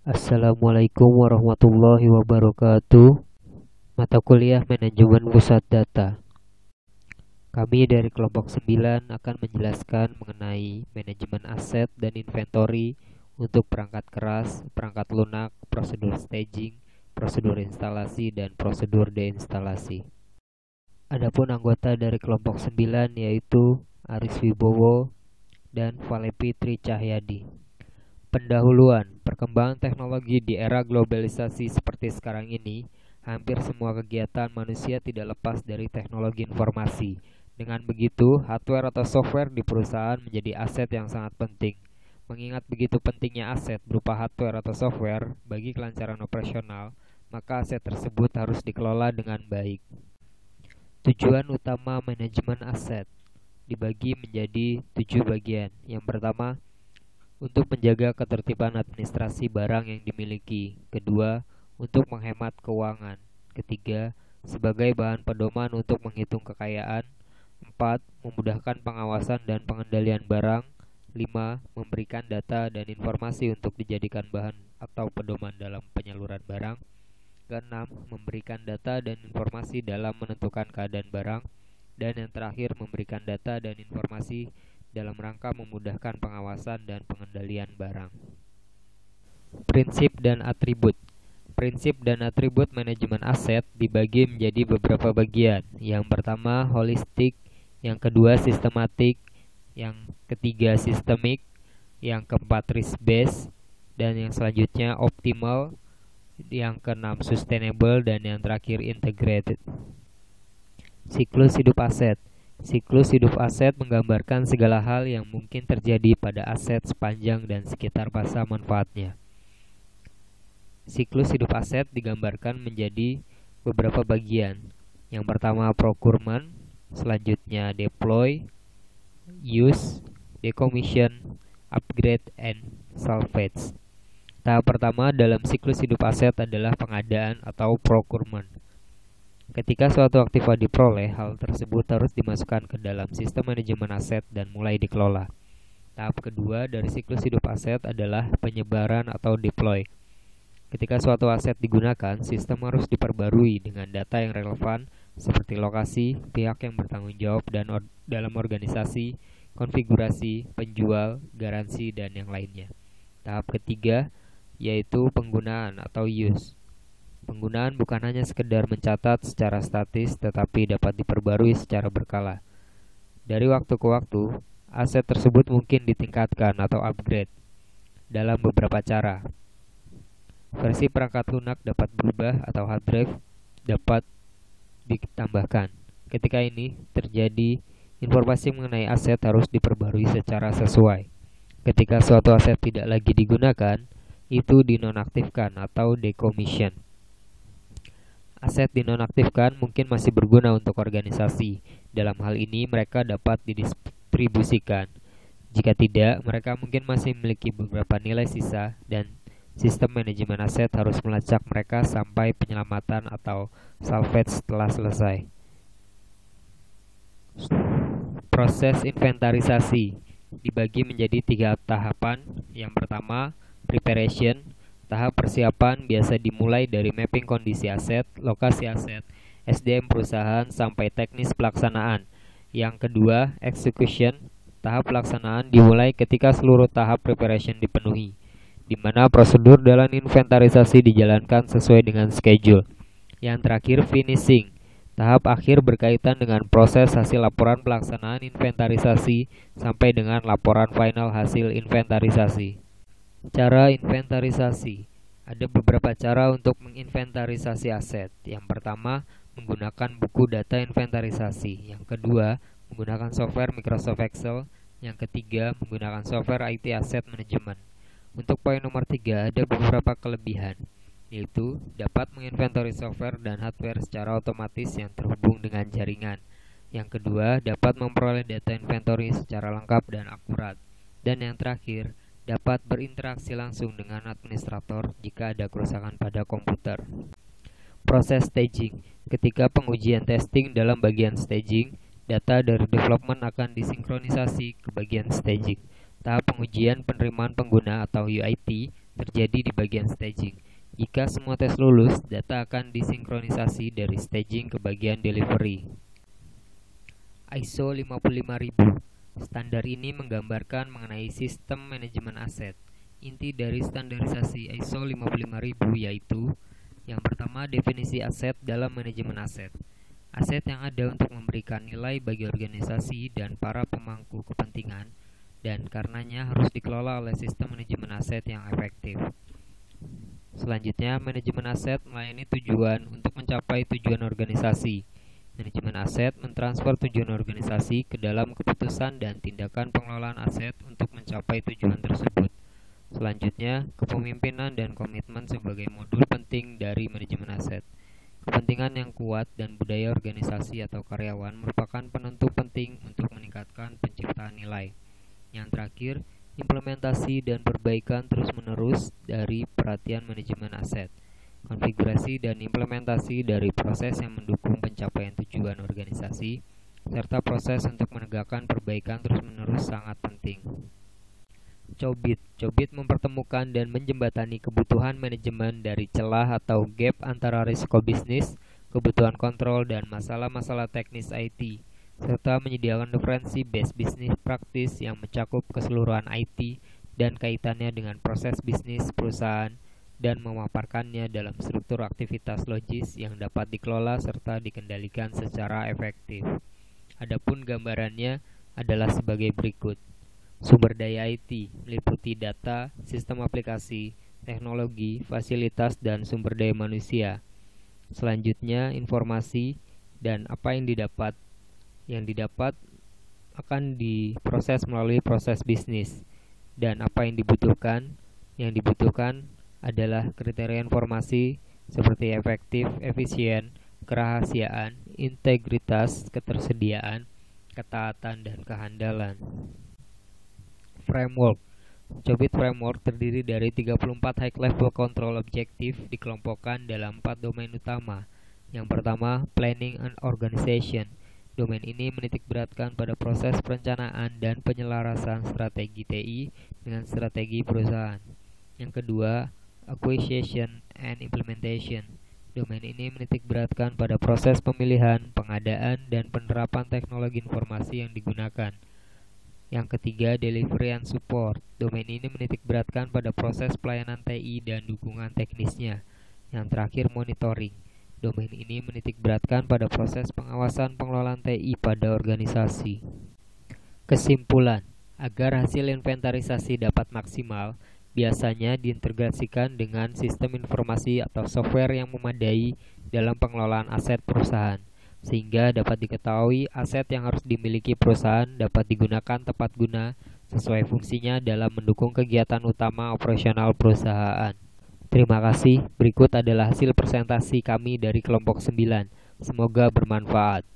Assalamualaikum warahmatullahi wabarakatuh. Mata kuliah Manajemen Pusat Data. Kami dari kelompok 9 akan menjelaskan mengenai manajemen aset dan inventory untuk perangkat keras, perangkat lunak, prosedur staging, prosedur instalasi, dan prosedur deinstalasi. Adapun anggota dari kelompok 9 yaitu Aris Wibowo dan Valepi Tri Cahyadi. Pendahuluan, perkembangan teknologi di era globalisasi seperti sekarang ini, hampir semua kegiatan manusia tidak lepas dari teknologi informasi. Dengan begitu, hardware atau software di perusahaan menjadi aset yang sangat penting. Mengingat begitu pentingnya aset berupa hardware atau software bagi kelancaran operasional, maka aset tersebut harus dikelola dengan baik. Tujuan utama manajemen aset dibagi menjadi 7 bagian. Yang pertama, untuk menjaga ketertiban administrasi barang yang dimiliki. Kedua, untuk menghemat keuangan. Ketiga, sebagai bahan pedoman untuk menghitung kekayaan. 4. Memudahkan pengawasan dan pengendalian barang. 5. Memberikan data dan informasi untuk dijadikan bahan atau pedoman dalam penyaluran barang. Keenam, memberikan data dan informasi dalam menentukan keadaan barang. Dan yang terakhir, memberikan data dan informasi dalam rangka memudahkan pengawasan dan pengendalian barang. Prinsip dan atribut. Prinsip dan atribut manajemen aset dibagi menjadi beberapa bagian. Yang pertama holistik, yang kedua sistematik, yang ketiga sistemik, yang keempat risk based, dan yang selanjutnya optimal, yang keenam sustainable, dan yang terakhir integrated. Siklus hidup aset. Siklus hidup aset menggambarkan segala hal yang mungkin terjadi pada aset sepanjang dan sekitar masa manfaatnya. Siklus hidup aset digambarkan menjadi beberapa bagian. Yang pertama procurement, selanjutnya deploy, use, decommission, upgrade, and salvage. Tahap pertama dalam siklus hidup aset adalah pengadaan atau procurement. Ketika suatu aktiva diperoleh, hal tersebut harus dimasukkan ke dalam sistem manajemen aset dan mulai dikelola. Tahap kedua dari siklus hidup aset adalah penyebaran atau deploy. Ketika suatu aset digunakan, sistem harus diperbarui dengan data yang relevan seperti lokasi, pihak yang bertanggung jawab dan dalam organisasi, konfigurasi, penjual, garansi, dan yang lainnya. Tahap ketiga yaitu penggunaan atau use. Penggunaan bukan hanya sekedar mencatat secara statis, tetapi dapat diperbarui secara berkala. Dari waktu ke waktu, aset tersebut mungkin ditingkatkan atau upgrade dalam beberapa cara. Versi perangkat lunak dapat berubah atau hard drive dapat ditambahkan. Ketika ini terjadi, informasi mengenai aset harus diperbarui secara sesuai. Ketika suatu aset tidak lagi digunakan, itu dinonaktifkan atau decommission. Aset dinonaktifkan mungkin masih berguna untuk organisasi. Dalam hal ini, mereka dapat didistribusikan. Jika tidak, mereka mungkin masih memiliki beberapa nilai sisa dan sistem manajemen aset harus melacak mereka sampai penyelamatan atau salvage telah selesai. Proses inventarisasi dibagi menjadi 3 tahapan. Yang pertama, preparation. Tahap persiapan biasa dimulai dari mapping kondisi aset, lokasi aset, SDM perusahaan, sampai teknis pelaksanaan. Yang kedua, execution. Tahap pelaksanaan dimulai ketika seluruh tahap preparation dipenuhi, di mana prosedur dalam inventarisasi dijalankan sesuai dengan schedule. Yang terakhir, finishing. Tahap akhir berkaitan dengan proses hasil laporan pelaksanaan inventarisasi sampai dengan laporan final hasil inventarisasi. Cara inventarisasi. Ada beberapa cara untuk menginventarisasi aset. Yang pertama, menggunakan buku data inventarisasi. Yang kedua, menggunakan software Microsoft Excel. Yang ketiga, menggunakan software IT Asset Management. Untuk poin nomor 3, ada beberapa kelebihan, yaitu dapat menginventory software dan hardware secara otomatis yang terhubung dengan jaringan. Yang kedua, dapat memperoleh data inventory secara lengkap dan akurat. Dan yang terakhir, dapat berinteraksi langsung dengan administrator jika ada kerusakan pada komputer. Proses staging. Ketika pengujian testing dalam bagian staging, data dari development akan disinkronisasi ke bagian staging. Tahap pengujian penerimaan pengguna atau UIT terjadi di bagian staging. Jika semua tes lulus, data akan disinkronisasi dari staging ke bagian delivery. ISO 55000. Standar ini menggambarkan mengenai sistem manajemen aset. Inti dari standarisasi ISO 55000 yaitu yang pertama, definisi aset dalam manajemen aset. Aset yang ada untuk memberikan nilai bagi organisasi dan para pemangku kepentingan, dan karenanya harus dikelola oleh sistem manajemen aset yang efektif. Selanjutnya, manajemen aset melayani tujuan untuk mencapai tujuan organisasi. Manajemen aset mentransfer tujuan organisasi ke dalam keputusan dan tindakan pengelolaan aset untuk mencapai tujuan tersebut. Selanjutnya, kepemimpinan dan komitmen sebagai modul penting dari manajemen aset. Kepentingan yang kuat dan budaya organisasi atau karyawan merupakan penentu penting untuk meningkatkan penciptaan nilai. Yang terakhir, implementasi dan perbaikan terus-menerus dari perhatian manajemen aset. Konfigurasi dan implementasi dari proses yang mendukung pencapaian tujuan organisasi, serta proses untuk menegakkan perbaikan terus-menerus sangat penting. Cobit mempertemukan dan menjembatani kebutuhan manajemen dari celah atau gap antara risiko bisnis, kebutuhan kontrol, dan masalah-masalah teknis IT, serta menyediakan referensi best business practice yang mencakup keseluruhan IT dan kaitannya dengan proses bisnis perusahaan dan memaparkannya dalam struktur aktivitas logis yang dapat dikelola serta dikendalikan secara efektif. Adapun gambarannya adalah sebagai berikut. Sumber daya IT meliputi data, sistem aplikasi, teknologi, fasilitas, dan sumber daya manusia. Selanjutnya, informasi dan apa yang didapat. Yang didapat akan diproses melalui proses bisnis. Dan apa yang dibutuhkan? Yang dibutuhkan adalah kriteria informasi seperti efektif, efisien, kerahasiaan, integritas, ketersediaan, ketaatan, dan kehandalan. Framework. Cobit Framework terdiri dari 34 high level control objektif dikelompokkan dalam 4 domain utama. Yang pertama, planning and organization. Domain ini menitikberatkan pada proses perencanaan dan penyelarasan strategi TI dengan strategi perusahaan. Yang kedua, acquisition and implementation. Domain ini menitikberatkan pada proses pemilihan, pengadaan, dan penerapan teknologi informasi yang digunakan. Yang ketiga, delivery and support. Domain ini menitikberatkan pada proses pelayanan TI dan dukungan teknisnya. Yang terakhir, monitoring. Domain ini menitikberatkan pada proses pengawasan pengelolaan TI pada organisasi. Kesimpulan, agar hasil inventarisasi dapat maksimal, biasanya diintegrasikan dengan sistem informasi atau software yang memadai dalam pengelolaan aset perusahaan, sehingga dapat diketahui aset yang harus dimiliki perusahaan dapat digunakan tepat guna sesuai fungsinya dalam mendukung kegiatan utama operasional perusahaan. Terima kasih. Berikut adalah hasil presentasi kami dari kelompok 9. Semoga bermanfaat.